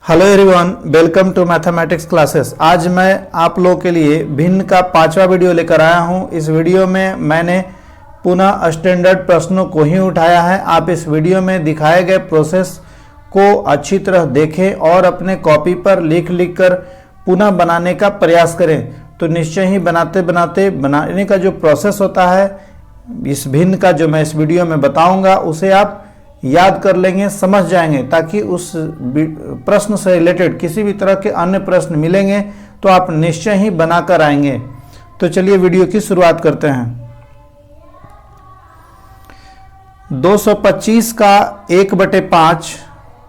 Hello everyone, welcome to mathematics classes. आज मैं आप लोगों के लिए भिन्न का 5वां वीडियो लेकर आया हूं। इस वीडियो में मैंने पुनः स्टैंडर्ड प्रश्नों को ही उठाया है। आप इस वीडियो में दिखाए गए प्रोसेस को अच्छी तरह देखें और अपने कॉपी पर लिख लिख कर पुनः बनाने का प्रयास करें, तो निश्चय ही बनाने का जो प्रोसेस होता है इस भिन्न का, जो मैं इस वीडियो में बताऊंगा, उसे आप याद कर लेंगे, समझ जाएंगे, ताकि उस प्रश्न से रिलेटेड किसी भी तरह के अन्य प्रश्न मिलेंगे तो आप निश्चय ही बनाकर आएंगे। तो चलिए वीडियो की शुरुआत करते हैं। 225 का 1/5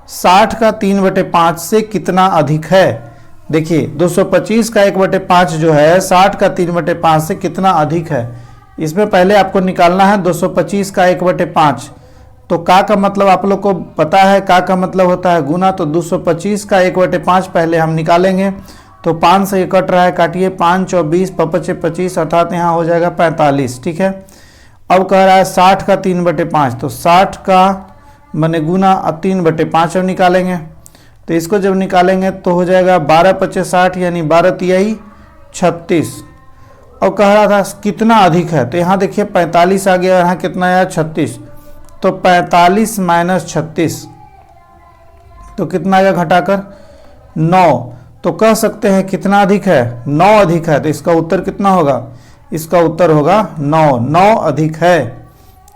60 का 3/5 से कितना अधिक है? देखिए 225 का 1/5 जो है 60 का 3/5 से कितना अधिक है। इसमें पहले आपको निकालना है 225 का 1/5। तो का मतलब आप लोग को पता है, का मतलब होता है गुना। तो 225 का 1/5 पहले हम निकालेंगे। तो 5 से कट रहा है, काटिए, 5 24 55 25 अर्थात यहाँ हो जाएगा 45। ठीक है। अब कह रहा है 60 का 3/5, तो 60 का माने गुना 3/5 अब निकालेंगे। तो इसको जब निकालेंगे तो हो जाएगा 12 25 60 यानी 12 तिहाई 36। अब कह रहा था कितना अधिक है, तो यहाँ देखिए 45 आ गया, यहाँ कितना आया 36। तो 45 माइनस 36 तो कितना आएगा घटाकर 9। तो कह सकते हैं कितना अधिक है, 9 अधिक है। तो इसका उत्तर कितना होगा? इसका उत्तर होगा 9 अधिक है।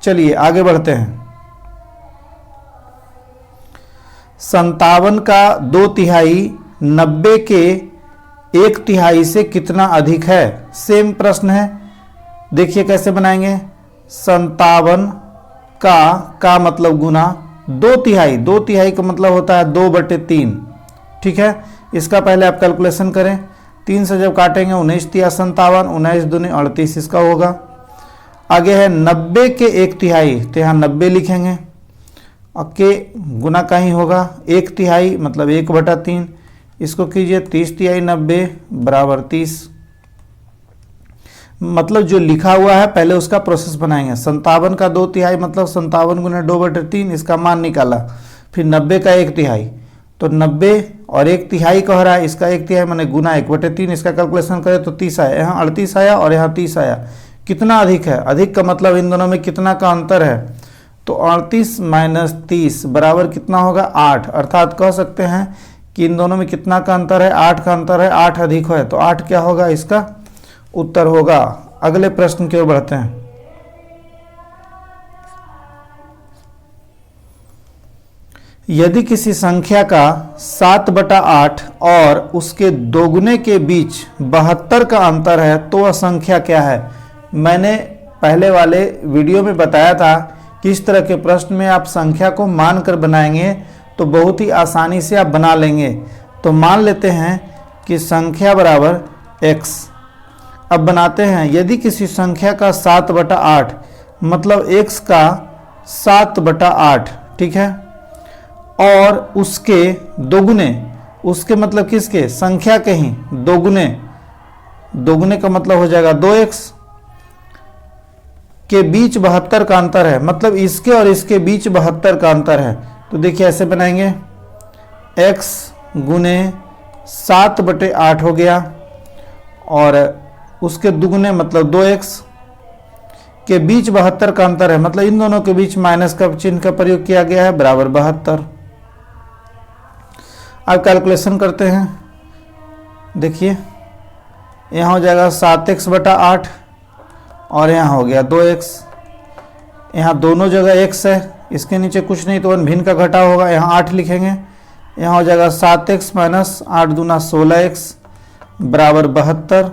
चलिए आगे बढ़ते हैं। 57 का 2/3 90 के 1/3 से कितना अधिक है? सेम प्रश्न है। देखिए कैसे बनाएंगे। 57 का मतलब गुना 2/3 का मतलब होता है 2/3। ठीक है। इसका पहले आप कैलकुलेशन करें। 3 से जब काटेंगे 19 तिया 57, 19 दूनी 38 इसका होगा। आगे है 90 के 1/3, तो यहाँ 90 लिखेंगे और के गुना का ही होगा 1/3 मतलब 1/3। इसको कीजिए 30 तिहाई 90 बराबर 30। मतलब जो लिखा हुआ है पहले उसका प्रोसेस बनाएंगे। 57 का 2/3 मतलब 57 गुना 2/3, इसका मान निकाला। फिर 90 का 1/3, तो 90 और 1/3 कह रहा है, इसका 1/3 माने गुना 1/3। इसका कैलकुलेशन करें तो 30 आया, यहाँ 38 आया और यहाँ 30 आया। कितना अधिक है? अधिक का मतलब इन दोनों में कितना का अंतर है? तो 38 माइनस 30 बराबर कितना होगा 8। अर्थात कह सकते हैं कि इन दोनों में कितना का अंतर है? 8 का अंतर है। 8 अधिक है, तो 8 क्या होगा? इसका उत्तर होगा। अगले प्रश्न की ओर बढ़ते हैं। यदि किसी संख्या का 7/8 और उसके दोगुने के बीच 72 का अंतर है तो वह संख्या क्या है? मैंने पहले वाले वीडियो में बताया था कि इस तरह के प्रश्न में आप संख्या को मानकर बनाएंगे तो बहुत ही आसानी से आप बना लेंगे। तो मान लेते हैं कि संख्या बराबर x। अब बनाते हैं। यदि किसी संख्या का 7/8 मतलब x का 7/8, ठीक है, और उसके दोगुने, उसके मतलब किसके? संख्या के ही दोगुने का मतलब हो जाएगा 2x के बीच 72 का अंतर है, मतलब इसके और इसके बीच 72 का अंतर है। तो देखिए ऐसे बनाएंगे, x गुने 7/8 हो गया और उसके दुगुने मतलब 2x के बीच 72 का अंतर है, मतलब इन दोनों के बीच माइनस का चिन्ह का प्रयोग किया गया है, बराबर 72। अब कैलकुलेशन करते हैं। देखिए यहाँ हो जाएगा 7x/8 और यहाँ हो गया 2x। यहाँ दोनों जगह x है, इसके नीचे कुछ नहीं, तो भिन्न का घटा होगा, यहाँ 8 लिखेंगे। यहाँ हो जाएगा 7x माइनस 8 दूना 16x बराबर 72।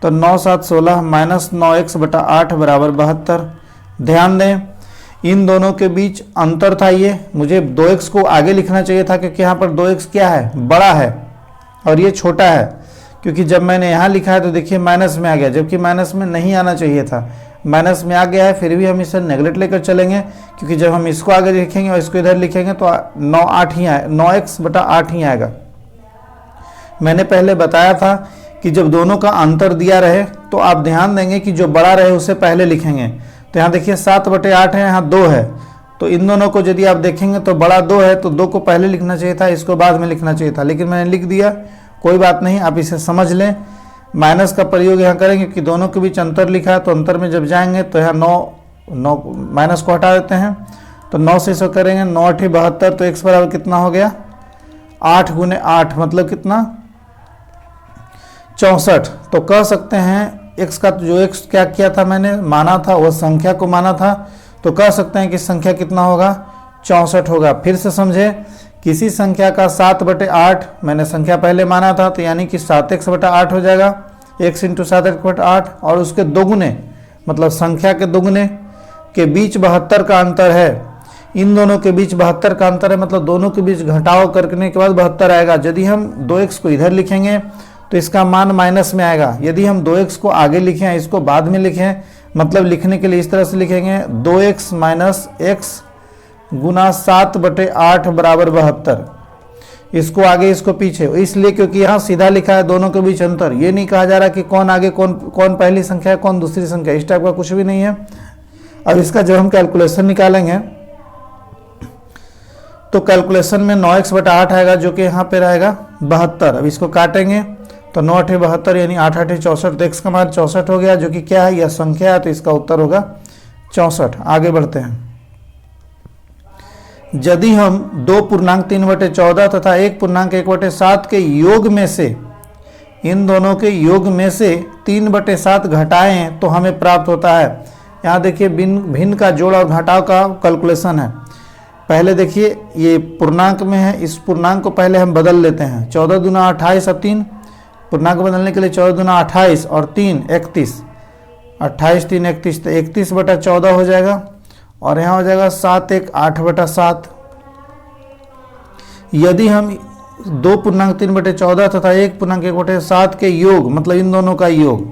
तो 9 7 16 माइनस 9x/8 बराबर 72। ध्यान दें इन दोनों के बीच अंतर था ये। मुझे 2x को आगे लिखना चाहिए था क्योंकि यहाँ पर 2x क्या है? बड़ा है और ये छोटा है। क्योंकि जब मैंने यहाँ लिखा है तो देखिए माइनस में आ गया, जबकि माइनस में नहीं आना चाहिए था। माइनस में आ गया है, फिर भी हम इसे नेगलेक्ट लेकर चलेंगे, क्योंकि जब हम इसको आगे लिखेंगे और इसको इधर लिखेंगे तो 9x/8 ही आएगा। मैंने पहले बताया था कि जब दोनों का अंतर दिया रहे तो आप ध्यान देंगे कि जो बड़ा रहे उसे पहले लिखेंगे। तो यहाँ देखिए 7/8 है, यहाँ 2 है, तो इन दोनों को यदि आप देखेंगे तो बड़ा 2 है, तो 2 को पहले लिखना चाहिए था, इसको बाद में लिखना चाहिए था, लेकिन मैंने लिख दिया, कोई बात नहीं, आप इसे समझ लें। माइनस का प्रयोग यहाँ करेंगे कि दोनों के बीच अंतर लिखा है, तो अंतर में जब जाएंगे तो यहाँ 9 माइनस को हटा देते हैं, तो 9 से इसको करेंगे, 9 8 72, तो x बराबर कितना हो गया 8 गुने 8 मतलब कितना 64। तो कह सकते हैं x का जो x क्या किया था मैंने माना था, वह संख्या को माना था, तो कह सकते हैं कि संख्या कितना होगा 64 होगा। फिर से समझे, किसी संख्या का 7/8 मैंने संख्या पहले माना था, तो यानी कि 7x/8 हो जाएगा, x × 7x/8, और उसके दोगुने मतलब संख्या के दोगुने के बीच 72 का अंतर है। इन दोनों के बीच 72 का अंतर है, मतलब दोनों के बीच घटाव करने के बाद 72 आएगा। यदि हम 2x को इधर लिखेंगे तो इसका मान माइनस में आएगा, यदि हम 2x को आगे लिखें इसको बाद में लिखें, मतलब लिखने के लिए इस तरह से लिखेंगे 2x - x गुना 7/8 बराबर 72, इसको आगे इसको पीछे, इसलिए क्योंकि यहाँ सीधा लिखा है दोनों के बीच अंतर, ये नहीं कहा जा रहा कि कौन आगे कौन पहली संख्या है कौन दूसरी संख्या, इस टाइप का कुछ भी नहीं है। अब इसका जब हम कैलकुलेशन निकालेंगे तो कैलकुलेशन में 9x/8 आएगा, जो कि यहाँ पे रहेगा 72। अब इसको काटेंगे तो 9 8 72 यानी 8 8 64, तो x का मान 64 हो गया, जो कि क्या है, यह संख्या है, तो इसका उत्तर होगा 64। आगे बढ़ते हैं। यदि हम 2.3/14 तथा 1.1/7 के योग में से, इन दोनों के योग में से 3/7 घटाएं तो हमें प्राप्त होता है। यहाँ देखिए भिन्न का जोड़ और घटाव का कैलकुलेशन है। पहले देखिए ये पूर्णांक में है, इस पूर्णांक को पहले हम बदल लेते हैं, 14 दूना 28 और 3, पूर्णांक बदलने के लिए 14 दूना 28 और 3 31, 28 3 31, तो 31/14 हो जाएगा, और यहाँ हो जाएगा 7 1 8/7। यदि हम 2.3/14 तथा 1.1/7 के योग मतलब इन दोनों का योग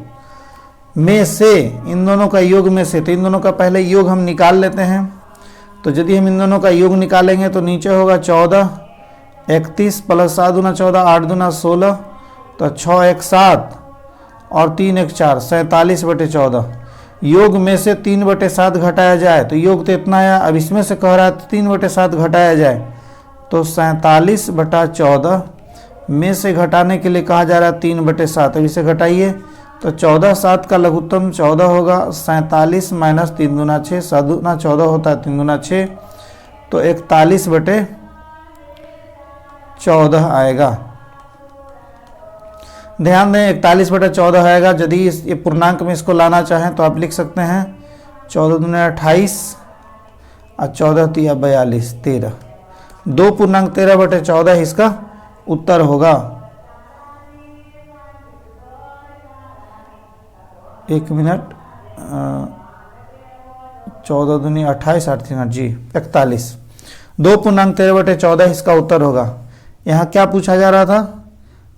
में से, इन दोनों का योग में से, तो इन दोनों का पहले योग हम निकाल लेते हैं। तो यदि हम इन दोनों का योग निकालेंगे तो नीचे होगा 14 31 प्लस 7 दूना 14 8 दूना 16, तो 6 1 7 और 3 1 4 47/14। योग में से 3/7 घटाया जाए तो योग तो इतना है, अब इसमें से कह रहा है 3/7 घटाया जाए तो 47/14 में से घटाने के लिए कहा जा रहा है 3/7। अब इसे घटाइए तो 14 7 का लघुत्तम 14 होगा, 47 माइनस 3 दूना 6, 7 दूना 14 होता है 3 दूना 6, तो 41/14 आएगा। ध्यान दें 41/14 आएगा। यदि ये पूर्णांक में इसको लाना चाहें तो आप लिख सकते हैं 14 दूना 28 और 14 तिया 42 13, 2.13/14 इसका उत्तर होगा। 1 मिनट, 14 दूनी 28 8 3 जी 41, 2.13/14 इसका उत्तर होगा। यहाँ क्या पूछा जा रहा था,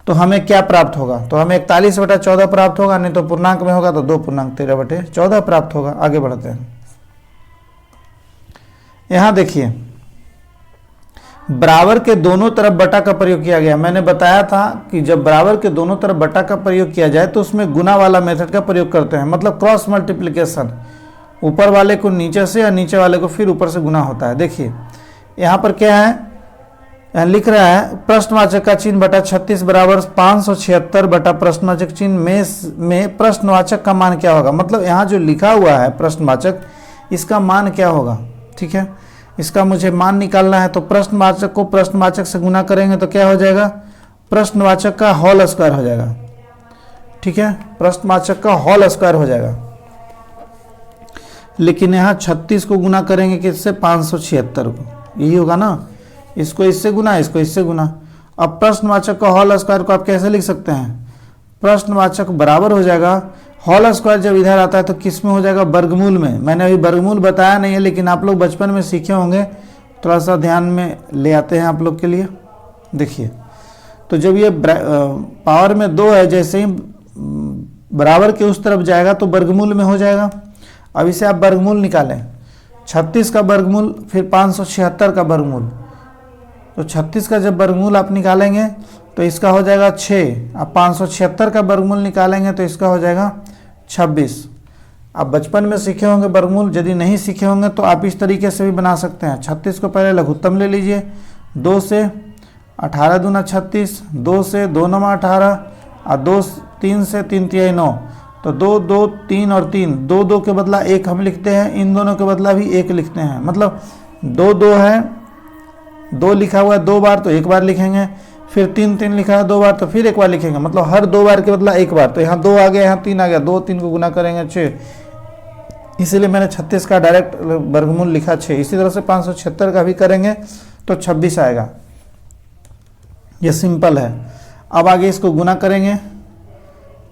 तो हमें क्या प्राप्त होगा, तो हमें 41/14 प्राप्त होगा, नहीं तो पूर्णांक में होगा तो 2.13/14 प्राप्त होगा। आगे बढ़ते हैं। यहाँ देखिए बराबर के दोनों तरफ बटा का प्रयोग किया गया। मैंने बताया था कि जब बराबर के दोनों तरफ बटा का प्रयोग किया जाए तो उसमें गुना वाला मेथड का प्रयोग करते हैं, मतलब क्रॉस मल्टीप्लिकेशन, ऊपर वाले को नीचे से या नीचे वाले को फिर ऊपर से गुना होता है। देखिए यहाँ पर क्या है, यहाँ लिख रहा है प्रश्नवाचक का चिन्ह बटा 36 बराबर 576 बटा प्रश्नवाचक चिन्ह में प्रश्नवाचक का मान क्या होगा, मतलब यहाँ जो लिखा हुआ है प्रश्नवाचक, इसका मान क्या होगा। ठीक है, इसका मुझे मान निकालना है, तो प्रश्नवाचक को प्रश्नवाचक से गुना करेंगे तो क्या हो जाएगा, प्रश्नवाचक का होल स्क्वायर हो जाएगा। ठीक है, प्रश्नवाचक का होल स्क्वायर हो जाएगा। लेकिन यहाँ 36 को गुना करेंगे किससे, 576 को, यही होगा ना, इसको इससे गुना इसको इससे गुना। अब प्रश्नवाचक का होल स्क्वायर को आप कैसे लिख सकते हैं, प्रश्नवाचक बराबर हो जाएगा, होल स्क्वायर जब इधर आता है तो किस में हो जाएगा, वर्गमूल में। मैंने अभी वर्गमूल बताया नहीं है, लेकिन आप लोग बचपन में सीखे होंगे, थोड़ा सा ध्यान में ले आते हैं आप लोग के लिए। देखिए तो जब ये पावर में 2 है, जैसे ही बराबर के उस तरफ जाएगा तो वर्गमूल में हो जाएगा। अब इसे आप वर्गमूल निकालें, 36 का वर्गमूल फिर 576 का वर्गमूल, तो 36 का जब वर्गमूल आप निकालेंगे तो इसका हो जाएगा 6, अब 576 का वर्गमूल निकालेंगे तो इसका हो जाएगा 26। आप बचपन में सीखे होंगे वर्गमूल, यदि नहीं सीखे होंगे तो आप इस तरीके से भी बना सकते हैं। 36 को पहले लघुत्तम ले लीजिए, 2 से 18 दूना 36, 2 से 2 9 18 और 2 3 से 3 तिहाई 9, तो 2 2 3 और 3, 2 2 के बदला 1 हम लिखते हैं, इन दोनों के बदला भी 1 लिखते हैं। मतलब 2 2 है, 2 लिखा हुआ है 2 बार तो 1 बार लिखेंगे, फिर 3 3 लिखा है 2 बार तो फिर 1 बार लिखेंगे। मतलब हर 2 बार के बदला 1 बार। तो यहाँ 2 आ गया, यहाँ 3 आ गया, 2 3 को गुना करेंगे 6, इसीलिए मैंने 36 का डायरेक्ट वर्गमूल लिखा 6। इसी तरह से 576 का भी करेंगे तो 26 आएगा। ये सिंपल है। अब आगे इसको गुना करेंगे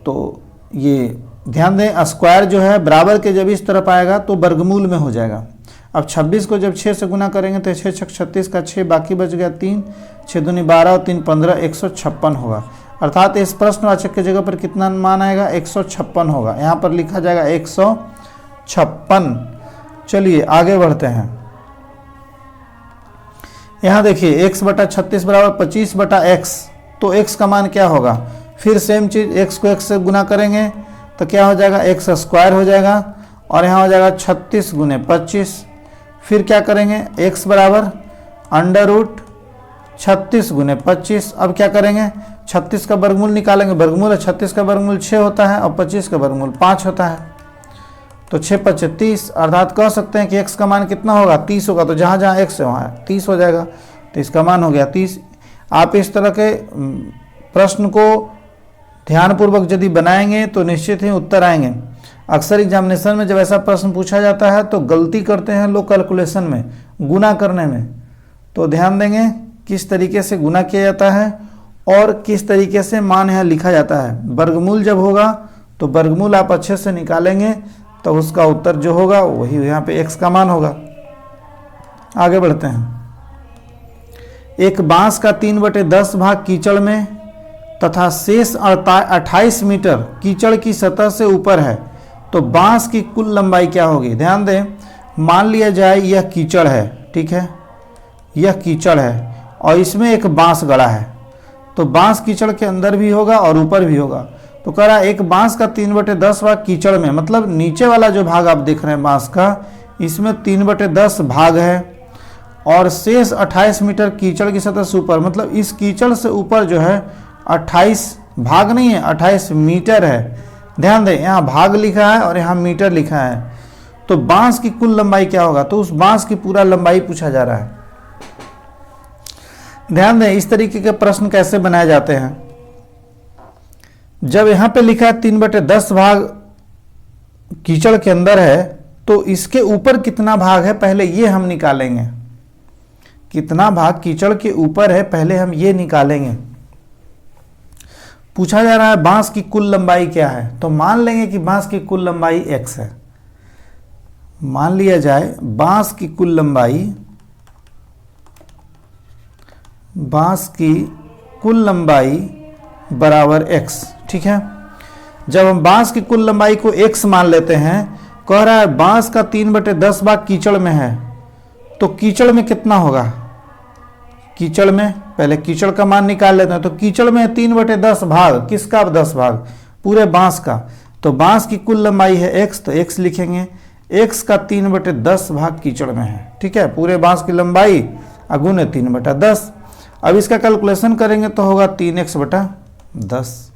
तो ये ध्यान दें, स्क्वायर जो है बराबर के जब इस तरफ आएगा तो वर्गमूल में हो जाएगा। अब 26 को जब 6 से गुना करेंगे तो 6 6 36 का 6, बाकी बच गया 3, 6 दूनी 12 और 3 15, 156 होगा। अर्थात इस प्रश्नवाचक की जगह पर कितना मान आएगा, 156 होगा। यहाँ पर लिखा जाएगा 156। चलिए आगे बढ़ते हैं। यहाँ देखिए x बटा 36 बराबर 25 बटा x, तो x का मान क्या होगा, फिर सेम चीज x को x से गुना करेंगे तो क्या हो जाएगा, x स्क्वायर हो जाएगा और यहाँ हो जाएगा 36 गुने 25। फिर क्या करेंगे, x बराबर अंडर रूट 36 गुने 25। अब क्या करेंगे, 36 का वर्गमूल निकालेंगे। वर्गमूल 36 का वर्गमूल 6 होता है और 25 का वर्गमूल 5 होता है, तो 6 5 30। अर्थात कह सकते हैं कि x का मान कितना होगा, 30 होगा। तो जहाँ जहाँ x है वहाँ 30 हो जाएगा, तो इसका मान हो गया 30। आप इस तरह के प्रश्न को ध्यानपूर्वक यदि बनाएंगे तो निश्चित ही उत्तर आएंगे। अक्सर एग्जामिनेशन में जब ऐसा प्रश्न पूछा जाता है तो गलती करते हैं लोग कैलकुलेशन में, गुना करने में। तो ध्यान देंगे किस तरीके से गुना किया जाता है और किस तरीके से मान यहाँ लिखा जाता है। वर्गमूल जब होगा तो वर्गमूल आप अच्छे से निकालेंगे तो उसका उत्तर जो होगा वही यहाँ पे x का मान होगा। आगे बढ़ते हैं। एक बांस का 3/10 भाग कीचड़ में तथा शेष 28 मीटर कीचड़ की सतह से ऊपर है, तो बांस की कुल लंबाई क्या होगी। ध्यान दें, मान लिया जाए यह कीचड़ है, ठीक है, यह कीचड़ है और इसमें एक बांस गड़ा है, तो बांस कीचड़ के अंदर भी होगा और ऊपर भी होगा। तो कह रहा है एक बांस का 3/10 भाग कीचड़ में, मतलब नीचे वाला जो भाग आप देख रहे हैं बांस का, इसमें 3/10 भाग है और शेष 28 मीटर कीचड़ की सतह से ऊपर, मतलब इस कीचड़ से ऊपर जो है 28 भाग नहीं है, 28 मीटर है। ध्यान दें, यहाँ भाग लिखा है और यहाँ मीटर लिखा है। तो बांस की कुल लंबाई क्या होगा, तो उस बांस की पूरा लंबाई पूछा जा रहा है। ध्यान दें, इस तरीके के प्रश्न कैसे बनाए जाते हैं। जब यहाँ पे लिखा है 3/10 भाग कीचड़ के अंदर है, तो इसके ऊपर कितना भाग है पहले ये हम निकालेंगे। कितना भाग कीचड़ के ऊपर है पहले हम ये निकालेंगे। पूछा जा रहा है बांस की कुल लंबाई क्या है, तो मान लेंगे कि बांस की कुल लंबाई x है। मान लिया जाए बांस की कुल लंबाई बराबर x, ठीक है। जब हम बांस की कुल लंबाई को x मान लेते हैं, कह रहा है बांस का 3/10 भाग कीचड़ में है, तो कीचड़ में कितना होगा। कीचड़ में पहले कीचड़ का मान निकाल लेते हैं, तो कीचड़ में 3/10 भाग, किसका 10 भाग, पूरे बांस का। तो बांस की कुल लंबाई है x, तो x लिखेंगे, x का 3/10 भाग कीचड़ में है, ठीक है। पूरे बांस की लंबाई अगुने 3/10। अब इसका कैलकुलेशन करेंगे तो होगा 3x/10,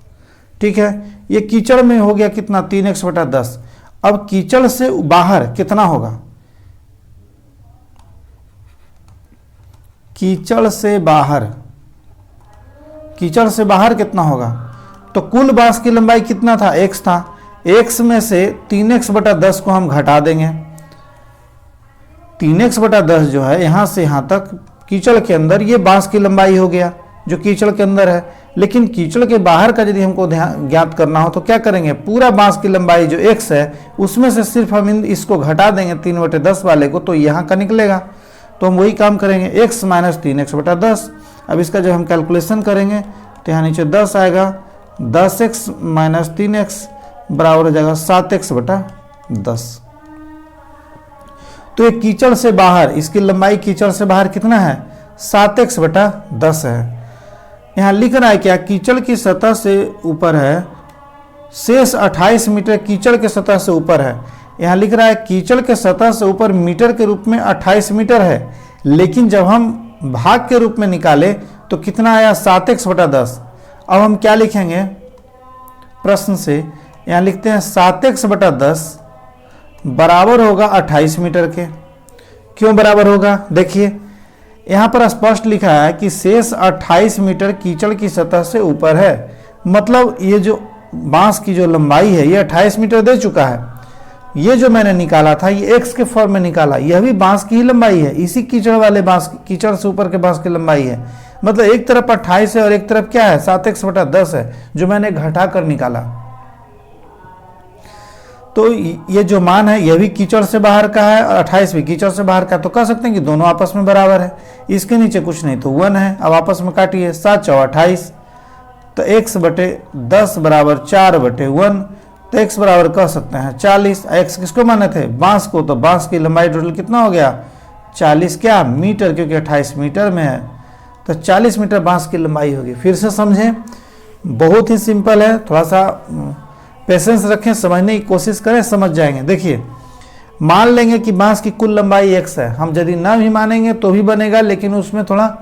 ठीक है। ये कीचड़ में हो गया कितना, 3x/10। अब कीचड़ से बाहर कितना होगा, कीचड़ से बाहर कितना होगा, तो कुल बांस की लंबाई कितना था, x था। x में से 3x/10 को हम घटा देंगे। 3x/10 जो है यहां से यहां तक कीचड़ के अंदर, ये बांस की लंबाई हो गया जो कीचड़ के अंदर है। लेकिन कीचड़ के बाहर का यदि हमको ज्ञात करना हो तो क्या करेंगे, पूरा बांस की लंबाई जो x है उसमें से सिर्फ हम इसको घटा देंगे 3/10 वाले को, तो यहाँ का निकलेगा। तो हम वही काम करेंगे, x माइनस 3x/10। अब इसका जब हम कैलकुलेशन करेंगे तो यहाँ नीचे 10 आएगा, 10x माइनस 3x बराबर हो जाएगा 7x/10। तो ये कीचड़ से बाहर, इसकी लंबाई कीचड़ से बाहर कितना है, 7x/10 है। यहाँ लिख रहा है क्या, कीचड़ की सतह से ऊपर है शेष 28 मीटर कीचड़ के सतह से ऊपर है। यहाँ लिख रहा है कीचड़ के सतह से ऊपर मीटर के रूप में 28 मीटर है, लेकिन जब हम भाग के रूप में निकाले तो कितना आया 7x/10। अब हम क्या लिखेंगे प्रश्न से, यहाँ लिखते हैं 7x/10 बराबर होगा 28 मीटर के। क्यों बराबर होगा, देखिए यहाँ पर स्पष्ट लिखा है कि शेष 28 मीटर कीचड़ की सतह से ऊपर है, मतलब ये जो बांस की जो लंबाई है ये 28 मीटर दे चुका है। ये जो मैंने निकाला था ये x के फॉर्म में निकाला, यह भी बांस की ही लंबाई है, इसी कीचड़ वाले बांस, कीचड़ से ऊपर के बांस की लंबाई है। मतलब एक तरफ 28 है और एक तरफ क्या है 7x/10 है, जो मैंने घटा कर निकाला। तो ये जो मान है यह भी कीचड़ से बाहर का है और 28 भी कीचड़ से बाहर का, तो कह सकते हैं कि दोनों आपस में बराबर है। इसके नीचे कुछ नहीं तो 1 है। अब आपस में काटिए, 7×4 = 28, तो x/10 बराबर 4/1, तो x बराबर कह सकते हैं 40। x किसको माने थे, बांस को, तो बांस की लंबाई टोटल कितना हो गया 40 क्या मीटर, क्योंकि 28 मीटर में है, तो 40 मीटर बांस की लंबाई होगी। फिर से समझें, बहुत ही सिंपल है, थोड़ा सा पेशेंस रखें, समझने की कोशिश करें, समझ जाएंगे। देखिए मान लेंगे कि बांस की कुल लंबाई x है, हम यदि ना भी मानेंगे तो भी बनेगा, लेकिन उसमें थोड़ा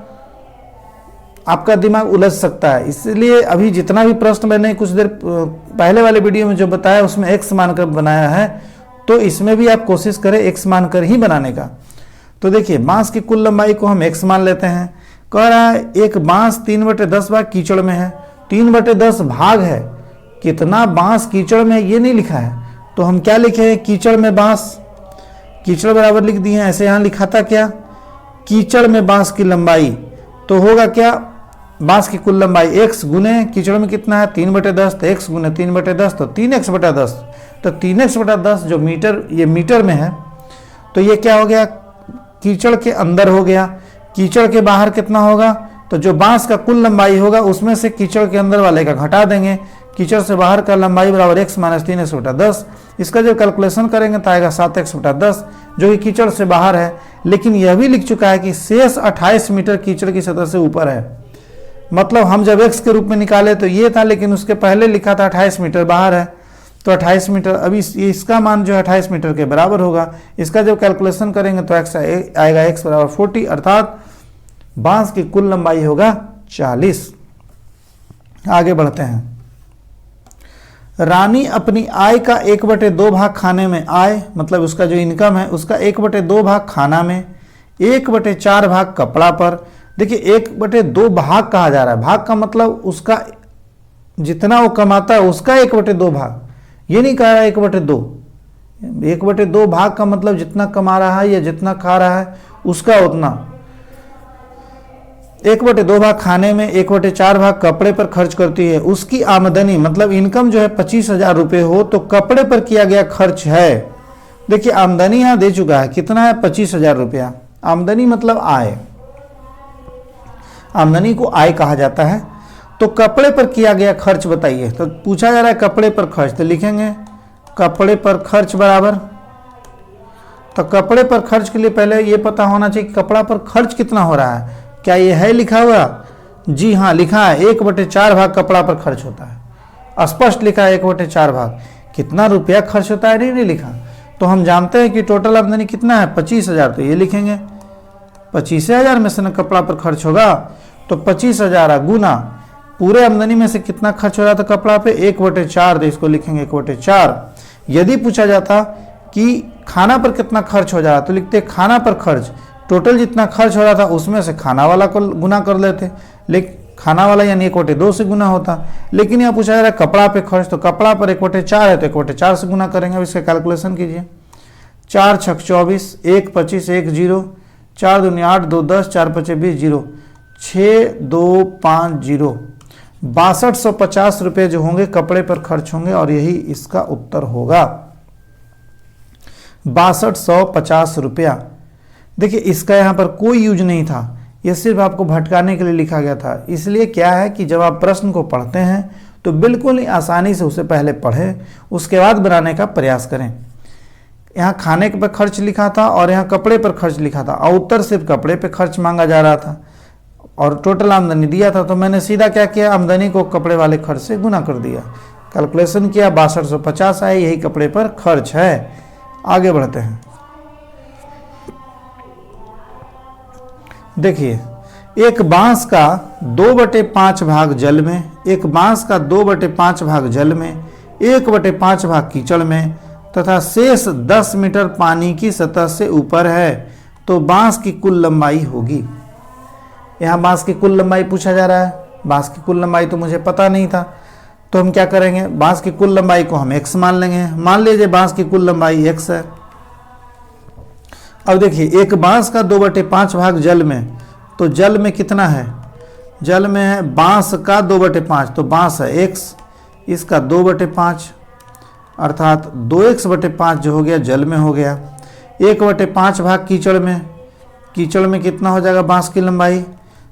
आपका दिमाग उलझ सकता है। इसलिए अभी जितना भी प्रश्न मैंने कुछ देर पहले वाले वीडियो में जो बताया उसमें x मानकर बनाया है, तो इसमें भी आप कोशिश करें x मानकर ही बनाने का। तो देखिए बांस की कुल लंबाई को हम x मान लेते हैं। कह रहा है एक बांस 3/10 भाग कीचड़ में है, 3/10 भाग है, कितना बांस कीचड़ में ये नहीं लिखा है, तो हम क्या लिखे कीचड़ में बांस, कीचड़ बराबर लिख दिए। ऐसे यहाँ लिखा था क्या, कीचड़ में बांस की लंबाई, तो होगा क्या बांस की कुल लंबाई x गुने कीचड़ में कितना है 3/10, तो x गुने 3/10 तो 3x/10, तो 3x/10 जो मीटर, ये मीटर में है, तो ये क्या हो गया कीचड़ के अंदर हो गया। कीचड़ के बाहर कितना होगा, तो जो बांस का कुल लंबाई होगा उसमें से कीचड़ के अंदर वाले का घटा देंगे। कीचड़ से बाहर का लंबाई बराबर x - 3x/10। इसका जब कैलकुलेशन करेंगे तो आएगा 7x/10, जो कि कीचड़ से बाहर है। लेकिन यह भी लिख चुका है कि शेष 28 मीटर कीचड़ की सतह से ऊपर है। मतलब हम जब x के रूप में निकाले तो ये था, लेकिन उसके पहले लिखा था 28 मीटर बाहर है, तो 28 मीटर, अभी इसका मान जो है 28 मीटर के बराबर होगा। इसका जब कैलकुलेशन करेंगे तो x आएगा x बराबर 40, अर्थात बांस की कुल लंबाई होगा 40। आगे बढ़ते हैं। रानी अपनी आय का 1/2 भाग खाने में, आय मतलब उसका जो इनकम है उसका 1/2 भाग खाना में, 1/4 भाग कपड़ा पर। देखिए 1/2 भाग कहा जा रहा है, भाग का मतलब उसका जितना वो कमाता है उसका 1/2 भाग, ये नहीं कह रहा है 1/2। 1/2 भाग का मतलब जितना कमा रहा है या जितना खा रहा है उसका उतना। 1/2 भाग खाने में, 1/4 भाग कपड़े पर खर्च करती है। उसकी आमदनी मतलब इनकम जो है 25,000 रुपये हो तो कपड़े पर किया गया खर्च है, देखिए आमदनी यहाँ दे चुका है, कितना है 25,000 रुपया। आमदनी मतलब आय, आमदनी को आय कहा जाता है। तो कपड़े पर किया गया खर्च बताइए, तो पूछा जा रहा है कपड़े पर खर्च, तो लिखेंगे कपड़े पर खर्च बराबर, तो कपड़े पर खर्च के लिए पहले ये पता होना चाहिए कि कपड़ा पर खर्च कितना हो रहा है। क्या ये है लिखा हुआ, जी हाँ लिखा है, 1/4 भाग कपड़ा पर खर्च होता है, स्पष्ट लिखा है 1/4 भाग। कितना रुपया खर्च होता है नहीं लिखा। तो हम जानते हैं कि टोटल आमदनी कितना है 25,000, तो ये लिखेंगे 25,000 में से न कपड़ा पर खर्च होगा, तो 25,000 गुना पूरे आमदनी में से कितना खर्च हो रहा था कपड़ा पे 1/4, तो इसको लिखेंगे 1/4। यदि पूछा जाता कि खाना पर कितना खर्च हो जा रहा तो लिखते खाना पर खर्च, टोटल जितना खर्च हो रहा था उसमें से खाना वाला को गुना कर लेते, लेकिन खाना वाला यानी 1/2 से गुना होता। लेकिन यहाँ पूछा जा रहा है कपड़ा पे खर्च, तो कपड़ा पर 1/4 है तो 1/4 से गुना करेंगे। अब इसका कैलकुलेशन कीजिए, 4 × 6 = 24, 1 × 25 1 0, 4 दूनी 8, 2 10, 4 × 5 20 0, 6 2 5 0, 6250 रुपये जो होंगे कपड़े पर खर्च होंगे, और यही इसका उत्तर होगा 6250 रुपया। देखिए इसका यहाँ पर कोई यूज नहीं था, यह सिर्फ आपको भटकाने के लिए लिखा गया था। इसलिए क्या है कि जब आप प्रश्न को पढ़ते हैं तो बिल्कुल ही आसानी से उसे पहले पढ़ें, उसके बाद बनाने का प्रयास करें। यहाँ खाने पर खर्च लिखा था और यहाँ कपड़े पर खर्च लिखा था, और उत्तर सिर्फ कपड़े पर खर्च मांगा जा रहा था और टोटल आमदनी दिया था, तो मैंने सीधा क्या किया, आमदनी को कपड़े वाले खर्च से गुना कर दिया। कैलकुलेशन किया 6250 आए, यही कपड़े पर खर्च है। आगे बढ़ते हैं। देखिए, एक बांस का 2/5 भाग जल में, एक बांस का 2/5 भाग जल में, 1/5 भाग कीचड़ में तथा शेष 10 मीटर पानी की सतह से ऊपर है, तो बांस की कुल लंबाई होगी। यहाँ बांस की कुल लंबाई पूछा जा रहा है। बांस की कुल लंबाई तो मुझे पता नहीं था, तो हम क्या करेंगे, बांस की कुल लंबाई को हम x मान लेंगे। मान लीजिए बांस की कुल लंबाई x है। अब देखिए, एक बांस का 2/5 भाग जल में, तो जल में कितना है, जल में है बांस का 2/5, तो बांस है x, इसका 2/5 अर्थात 2x/5 जो हो गया जल में हो गया। 1/5 भाग कीचड़ में, कीचड़ में कितना हो जाएगा बांस की लंबाई,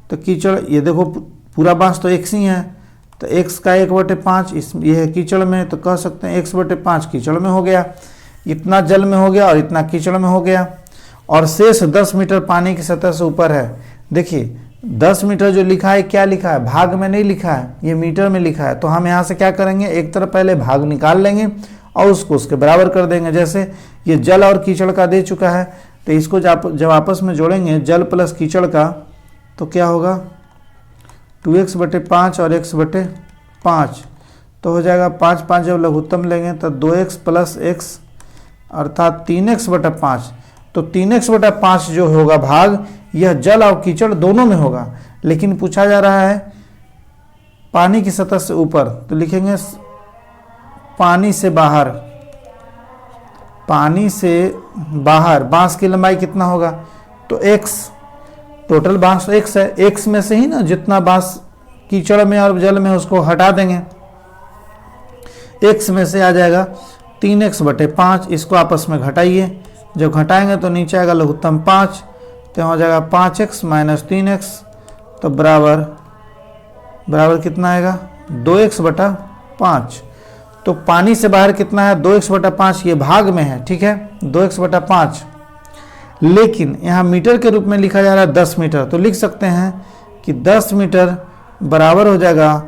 तो कीचड़, ये देखो पूरा बांस तो x ही है, तो x का 1/5 इस ये है कीचड़ में, तो कह सकते हैं x/5 कीचड़ में हो गया, इतना जल में हो गया और इतना कीचड़ में हो गया। और शेष 10 मीटर पानी की सतह से ऊपर है। देखिए 10 मीटर जो लिखा है, क्या लिखा है, भाग में नहीं लिखा है, ये मीटर में लिखा है। तो हम यहाँ से क्या करेंगे, एक तरफ पहले भाग निकाल लेंगे और उसको उसके बराबर कर देंगे। जैसे ये जल और कीचड़ का दे चुका है, तो इसको जब आपस में जोड़ेंगे जल प्लस कीचड़ का, तो क्या होगा 2x/5 और x/5, तो हो जाएगा 5 जब लघुत्तम लेंगे तो 2x + x अर्थात 3x/5। तो 3x/5 जो होगा भाग, यह जल और कीचड़ दोनों में होगा, लेकिन पूछा जा रहा है पानी की सतह से ऊपर, तो लिखेंगे पानी से बाहर। पानी से बाहर बांस की लंबाई कितना होगा, तो x, टोटल बांस x है, x में से ही ना जितना बांस कीचड़ में और जल में उसको हटा देंगे, x में से आ जाएगा 3x/5। इसको आपस में घटाइए, जब घटाएंगे तो नीचे आएगा लघुत्तम 5, तो हो जाएगा 5x - 3x, तो बराबर कितना आएगा 2x/5। तो पानी से बाहर कितना है 2x/5, ये भाग में है, ठीक है 2x/5, लेकिन यहाँ मीटर के रूप में लिखा जा रहा है 10 मीटर, तो लिख सकते हैं कि 10 मीटर बराबर हो जाएगा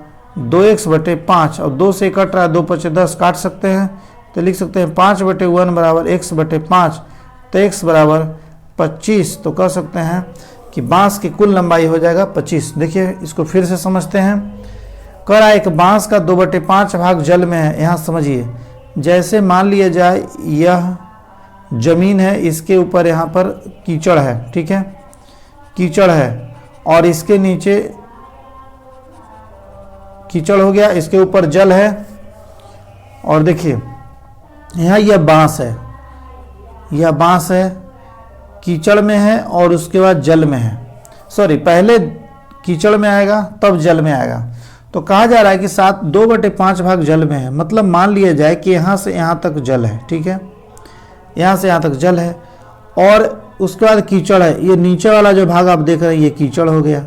2x/5, और 2 से कट रहा है, 2 × 10 काट सकते हैं, तो लिख सकते हैं 5/1 बराबर x/5, तो x बराबर 25। तो कह सकते हैं कि बांस की कुल लंबाई हो जाएगा 25। देखिए इसको फिर से समझते हैं। कह रहा है एक बांस का 2/5 भाग जल में है। यहाँ समझिए, जैसे मान लिया जाए यह जमीन है, इसके ऊपर यहाँ पर कीचड़ है, ठीक है कीचड़ है, और इसके नीचे कीचड़ हो गया, इसके ऊपर जल है, और देखिए यहाँ यह बांस है, यह बांस है, कीचड़ में है और उसके बाद जल में है, सॉरी पहले कीचड़ में आएगा तब जल में आएगा। तो कहा जा रहा है कि 2/5 भाग जल में है, मतलब मान लिया जाए कि यहाँ से यहाँ तक जल है, ठीक है यहाँ से यहाँ तक जल है, और उसके बाद कीचड़ है, ये नीचे वाला जो भाग आप देख रहे हैं ये कीचड़ हो गया,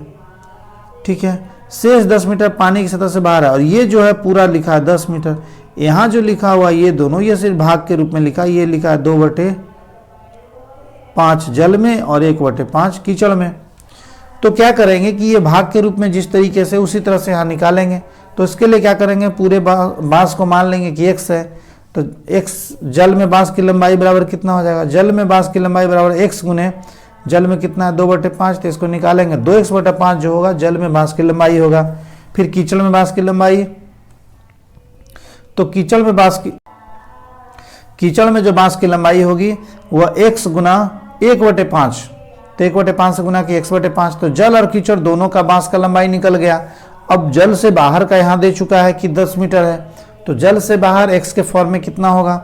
ठीक है। शेष 10 मीटर पानी की सतह से बाहर है, और ये जो है पूरा लिखा है 10 मीटर। यहाँ जो लिखा हुआ ये दोनों, ये सिर्फ भाग के रूप में लिखा है, ये लिखा है 2/5 जल में और 1/5 कीचड़ में। तो क्या करेंगे कि ये भाग के रूप में जिस तरीके से, उसी तरह से यहाँ निकालेंगे। तो इसके लिए क्या करेंगे, पूरे बांस को मान लेंगे कि x है, तो x जल में बांस की लंबाई बराबर कितना हो जाएगा, जल में बांस की लंबाई बराबर x गुने जल में कितना है 2/5, तो इसको निकालेंगे 2x/5 जो होगा जल में बांस की लंबाई होगा। फिर कीचड़ में बांस की लंबाई, तो कीचड़ में जो बांस की लंबाई होगी वह x गुना 1/5, तो 1/5 से गुना कि x/5, तो जल और कीचड़ दोनों का बांस का लंबाई निकल गया। अब जल से बाहर का यहाँ दे चुका है कि 10 मीटर है, तो जल से बाहर x के फॉर्म में कितना होगा,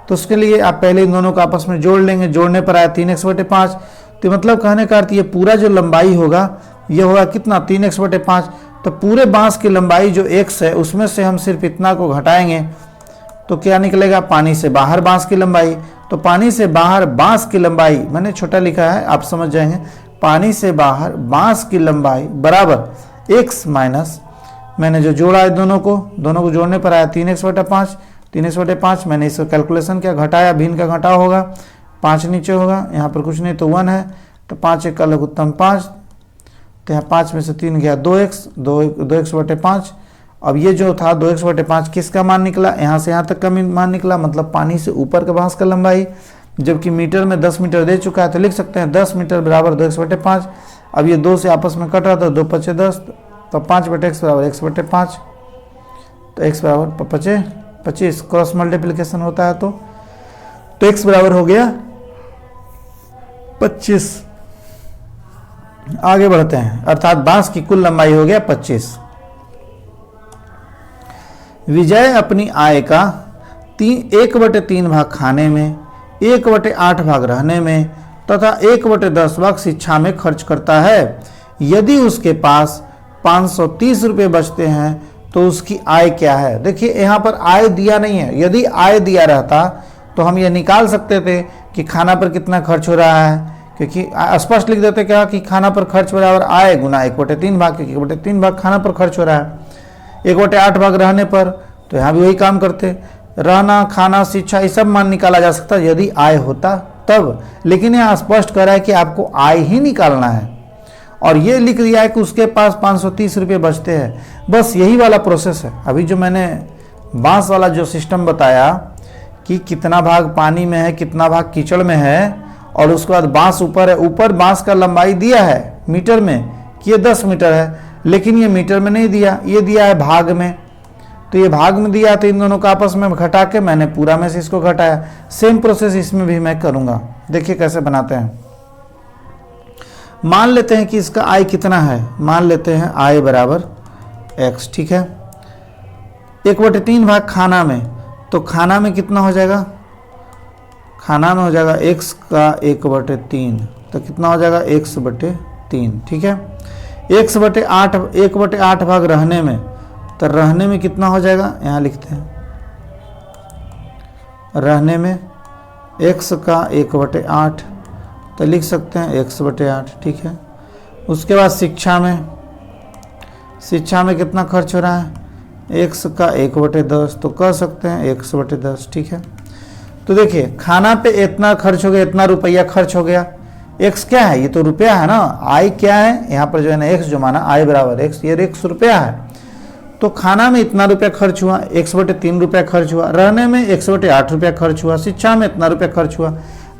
तो उसके लिए आप पहले इन दोनों को आपस में जोड़ लेंगे, जोड़ने पर आया 3x/5। तो मतलब कहने का अर्थ ये पूरा जो लंबाई होगा ये होगा कितना 3x/5। तो पूरे बांस की लंबाई जो x है उसमें से हम सिर्फ इतना को घटाएंगे, तो क्या निकलेगा, पानी से बाहर बांस की लंबाई। तो पानी से बाहर बांस की लंबाई, मैंने छोटा लिखा है आप समझ जाएंगे, पानी से बाहर बांस की लंबाई बराबर x माइनस, मैंने जो जोड़ा है दोनों को जोड़ने पर आया 3x/5। 3x/5 मैंने इसका कैलकुलेशन किया, घटाया, भिन्न का घटाव होगा, 5 नीचे होगा, यहाँ पर कुछ नहीं तो 1 है, तो 5 1 का लघुत्तम 5, तो यहाँ 5 में से 3 गया 2x/5, अब ये जो था 2x/5 किसका मान निकला, यहाँ से यहाँ तक का मान निकला, मतलब पानी से ऊपर का बांस का लंबाई, जबकि मीटर में 10 मीटर दे चुका है, तो लिख सकते हैं 10 मीटर बराबर 2x/5। अब ये 2 से आपस में कट रहा था, 2 × 5 = 10, तो 5/x बराबर x/5, तो x बराबर 25 क्रॉस मल्टीप्लिकेशन होता है, तो x बराबर हो गया 25। आगे बढ़ते हैं, अर्थात बांस की कुल लंबाई हो गया 25। विजय अपनी आय का 1/3 भाग खाने में, 1/8 भाग रहने में तथा 1/10 भाग शिक्षा में खर्च करता है। यदि उसके पास 530 रुपये बचते हैं तो उसकी आय क्या है। देखिए यहाँ पर आय दिया नहीं है, यदि आय दिया रहता तो हम ये निकाल सकते थे कि खाना पर कितना खर्च हो रहा है, क्योंकि स्पष्ट लिख देते क्या कि खाना पर खर्च बराबर आय गुना 1/3 भाग, क्योंकि 1/3 भाग खाना पर खर्च हो रहा है, 1/8 भाग रहने पर, तो यहाँ भी वही काम करते, रहना खाना शिक्षा ये सब मान निकाला जा सकता यदि आय होता तब, लेकिन यहाँ स्पष्ट कर रहा है कि आपको आय ही निकालना है, और ये लिख दिया है कि उसके पास 530 रुपये बचते हैं। बस यही वाला प्रोसेस है। अभी जो मैंने बांस वाला जो सिस्टम बताया कि कितना भाग पानी में है, कितना भाग कीचड़ में है, और उसके बाद बांस ऊपर है, ऊपर बांस का लंबाई दिया है मीटर में कि ये 10 मीटर है, लेकिन ये मीटर में नहीं दिया, ये दिया है भाग में, तो ये भाग में दिया, तो इन दोनों का आपस में घटा के मैंने पूरा में से इसको घटाया। सेम प्रोसेस इसमें भी मैं करूँगा, देखिए कैसे बनाते हैं। मान लेते हैं कि इसका आय कितना है, मान लेते हैं आय बराबर x, ठीक है। 1/3 भाग खाना में, तो खाना में कितना हो जाएगा, खाना में हो जाएगा x का 1/3, तो कितना हो जाएगा x/3, ठीक है। 1/8 भाग रहने में, तो रहने में कितना हो जाएगा, यहाँ लिखते हैं, रहने में x का 1/8, तो लिख सकते हैं x/8, ठीक है। उसके बाद शिक्षा में कितना खर्च हो रहा है, x का 1/10, तो कह सकते हैं x/10, ठीक है। तो देखिए खाना पे इतना खर्च हो गया, इतना रुपया खर्च हो गया, x क्या है, ये तो रुपया है ना, आय क्या है, यहाँ पर जो है ना x जो माना, आय बराबर x, ये x रुपया है, तो खाना में इतना रुपया खर्च हुआ, 1/3 रुपया खर्च हुआ, रहने में 1/8 रुपया खर्च हुआ, शिक्षा में इतना रुपया खर्च हुआ,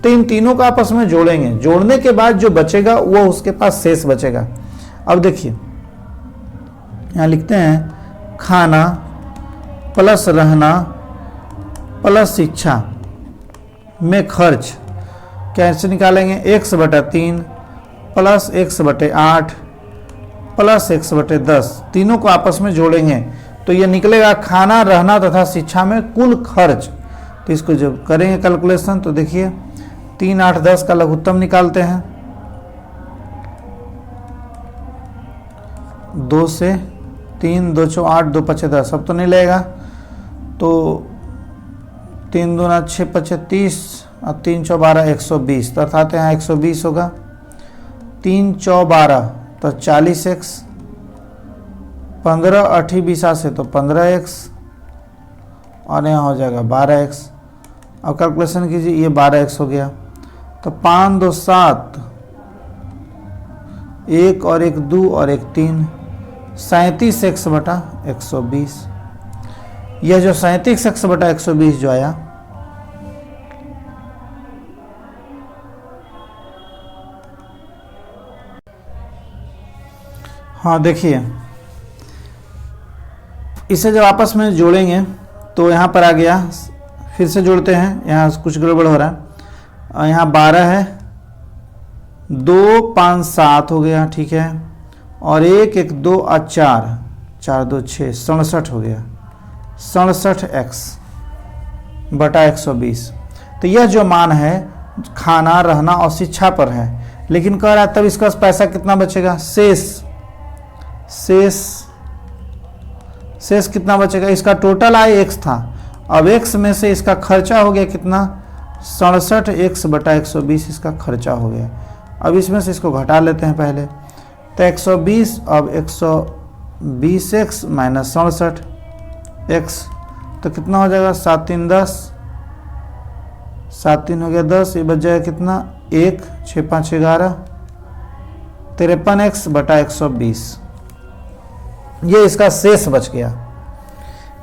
तो इन तीनों को आपस में जोड़ेंगे, जोड़ने के बाद जो बचेगा वो उसके पास शेष बचेगा। अब देखिए यहाँ लिखते हैं खाना प्लस रहना प्लस शिक्षा में खर्च कैसे निकालेंगे, x/3 plus x/8 plus x/10, तीनों को आपस में जोड़ेंगे तो ये निकलेगा खाना रहना तथा शिक्षा में कुल खर्च। तो इसको जब करेंगे कैलकुलेशन तो देखिए 3, 8, 10 का लघुत्तम निकालते हैं, 2 से 3, 2 × 8, 2 × 5 = 10, अब तो नहीं लगेगा, तो 3 दूना 6 × 5 = 30 और 3 × 12 120, तो अर्थात यहाँ 120 होगा, 3 × 12 तो 40x, 15 8 20 से तो 15x, और यहाँ हो जाएगा 12x। अब कैलकुलेशन कीजिए, ये 12x हो गया, तो 5 2 7, 1 और 1 2 और 1 3, 37x/120। यह जो 37x/120 जो आया, हाँ देखिए इसे जब आपस में जोड़ेंगे तो यहाँ पर आ गया, फिर से जोड़ते हैं, यहाँ कुछ गड़बड़ हो रहा है, यहाँ 12 है, 2 5 7 हो गया, ठीक है, और 1 1 2 और 4 4 2 6 67 हो गया, 67x/120। तो यह जो मान है खाना रहना और शिक्षा पर है, लेकिन कह रहा है तब इसका पैसा कितना बचेगा, शेष कितना बचेगा, इसका टोटल आय x था, अब x में से इसका खर्चा हो गया कितना, 67x/120 इसका खर्चा हो गया। अब इसमें से इसको घटा लेते हैं पहले, तो 120, अब 120x - 67x, तो कितना हो जाएगा, 7 3 10, 7 3 हो गया 10, ये बच जाएगा कितना, 1 6 5 11, 53x/120, ये इसका शेष बच गया।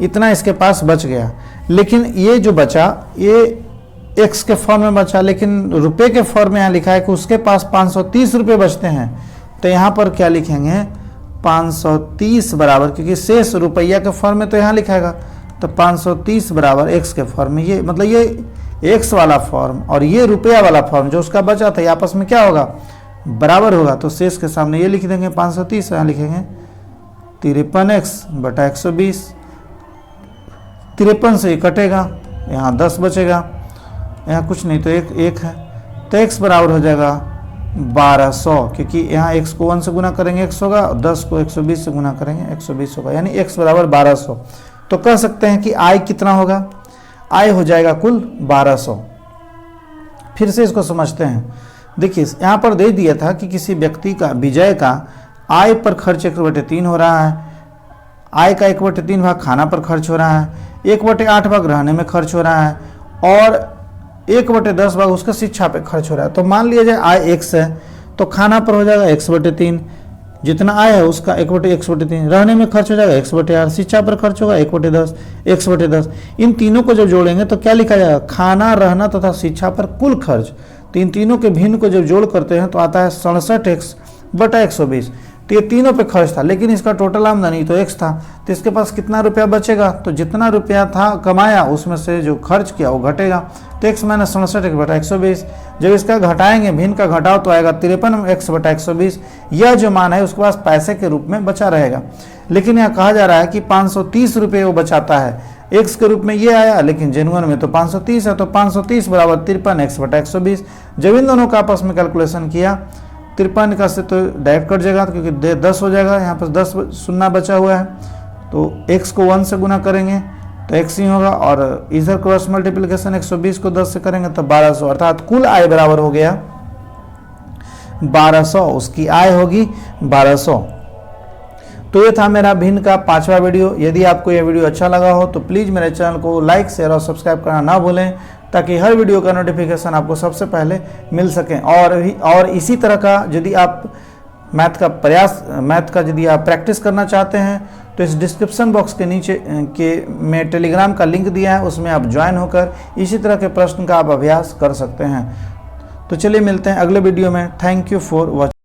इतना इसके पास बच गया। लेकिन ये जो बचा ये एक्स के फॉर्म में बचा, लेकिन रुपए के फॉर्म में यहाँ लिखा है कि उसके पास 530 रुपये बचते हैं। तो यहाँ पर क्या लिखेंगे 530 बराबर, क्योंकि शेष रुपया के फॉर्म में तो यहाँ लिखाएगा, तो 530 बराबर एक्स के फॉर्म में, ये मतलब ये एक्स वाला फॉर्म और ये रुपया वाला फॉर्म जो उसका बचा था, ये आपस में क्या होगा, बराबर होगा। तो शेष के सामने ये लिख देंगे 530, यहाँ लिखेंगे 53x बटा 120। 53 से ये कटेगा, यहाँ 10 बचेगा, यहाँ कुछ नहीं तो एक है, तो x बराबर हो जाएगा 1200, क्योंकि यहाँ x को 1 से गुना करेंगे x होगा, और 10 को 120 से गुना करेंगे 120 होगा, यानी x बराबर 1200। तो कह सकते हैं कि I कितना होगा, I हो जाएगा कुल 1200। फिर से इसको समझते हैं। देखिए यहाँ पर दे दिया था कि किसी व्यक्ति का, विजय का आय पर खर्च 1/3 हो रहा है, आय का 1/3 भाग खाना पर खर्च हो रहा है, 1/8 भाग रहने में खर्च हो रहा है, और 1/10 भाग उसका शिक्षा पे खर्च हो रहा है। तो मान लिया जाए आय x है, तो खाना पर हो जाएगा 1/3, जितना आय है उसका 1/3, रहने में खर्च हो जाएगा 1/8, शिक्षा पर खर्च होगा 1/10। इन तीनों को जब जोड़ेंगे तो क्या लिखा जाएगा, खाना, रहना तथा शिक्षा पर कुल खर्च। तो इन तीनों के भिन्न को जब जोड़ करते हैं तो आता है 67x बटा 120। तो ये तीनों पे खर्च था, लेकिन इसका टोटल आमदनी तो x था, तो इसके पास कितना रुपया बचेगा, तो जितना रुपया था कमाया उसमें से जो खर्च किया वो घटेगा, तो x माइनस 67x बटा 120। जब इसका घटाएंगे, भिन्न का घटाव तो आएगा 53x बटा 120। यह जो मान है उसके पास पैसे के रूप में बचा रहेगा। लेकिन यहाँ कहा जा रहा है कि 530 रुपये वो बचाता है, x के रूप में ये आया, लेकिन जेनुअन में तो 530 है, तो 530 बराबर 53x बटा 120। जब इन दोनों का आपस में कैलकुलेशन किया, 53 का से तो डायरेक्ट कट जाएगा, क्योंकि 10 हो जाएगा, यहाँ पर 10 शून्य बचा हुआ है, तो x को 1 से गुना करेंगे तो x ही होगा, और इधर क्रॉस मल्टीप्लिकेशन 120 को 10 से करेंगे तो 1200, अर्थात कुल आय बराबर हो गया 1200, उसकी आय होगी 1200। तो ये था मेरा भिन्न का 5वां वीडियो। यदि आपको यह वीडियो अच्छा लगा हो तो प्लीज़ मेरे चैनल को लाइक, शेयर और सब्सक्राइब करना ना भूलें, ताकि हर वीडियो का नोटिफिकेशन आपको सबसे पहले मिल सके। और इसी तरह का यदि आप मैथ का यदि आप प्रैक्टिस करना चाहते हैं तो इस डिस्क्रिप्शन बॉक्स के नीचे में टेलीग्राम का लिंक दिया है, उसमें आप ज्वाइन होकर इसी तरह के प्रश्न का आप अभ्यास कर सकते हैं। तो चलिए मिलते हैं अगले वीडियो में। Thank you for watching.